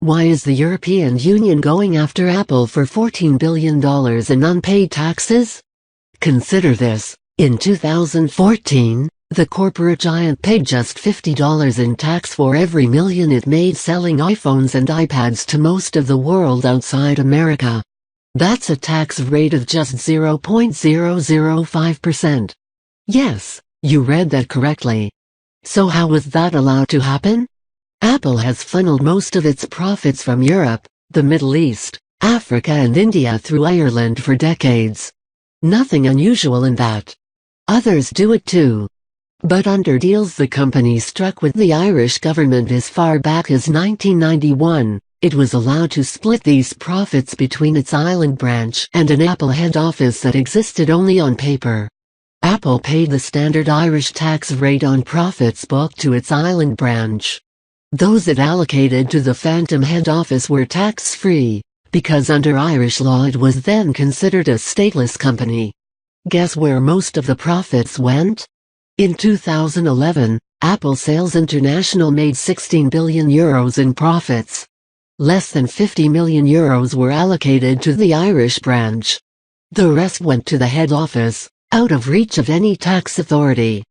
Why is the European Union going after Apple for $14 billion in unpaid taxes? Consider this. In 2014, the corporate giant paid just $50 in tax for every million it made selling iPhones and iPads to most of the world outside America. That's a tax rate of just 0.005%. Yes, you read that correctly. So how was that allowed to happen? Apple has funneled most of its profits from Europe, the Middle East, Africa and India through Ireland for decades. Nothing unusual in that. Others do it too. But under deals the company struck with the Irish government as far back as 1991, it was allowed to split these profits between its Ireland branch and an Apple head office that existed only on paper. Apple paid the standard Irish tax rate on profits booked to its Ireland branch. Those it allocated to the phantom head office were tax-free, because under Irish law it was then considered a stateless company. Guess where most of the profits went? In 2011, Apple Sales International made €16 billion in profits. Less than €50 million were allocated to the Irish branch. The rest went to the head office, out of reach of any tax authority.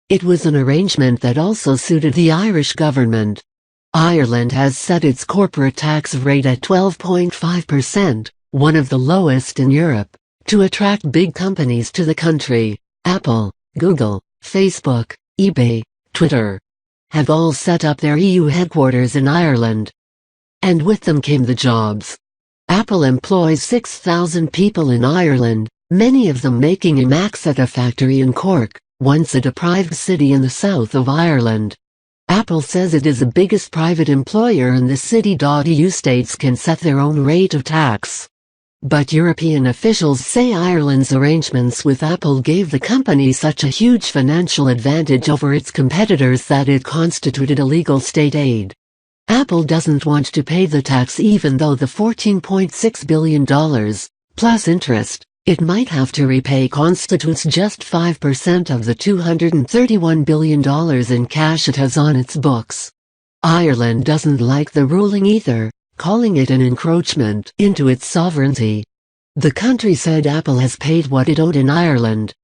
It was an arrangement that also suited the Irish government. Ireland has set its corporate tax rate at 12.5%, one of the lowest in Europe, to attract big companies to the country. Apple, Google, Facebook, eBay, Twitter have all set up their EU headquarters in Ireland. And with them came the jobs. Apple employs 6,000 people in Ireland, many of them making a Macs at a factory in Cork, once a deprived city in the south of Ireland. Apple says it is the biggest private employer in the city. EU states can set their own rate of tax. But European officials say Ireland's arrangements with Apple gave the company such a huge financial advantage over its competitors that it constituted illegal state aid. Apple doesn't want to pay the tax even though the $14.6 billion, plus interest, it might have to repay constitutes just 5% of the $231 billion in cash it has on its books. Ireland doesn't like the ruling either, calling it an encroachment into its sovereignty. The country said Apple has paid what it owed in Ireland,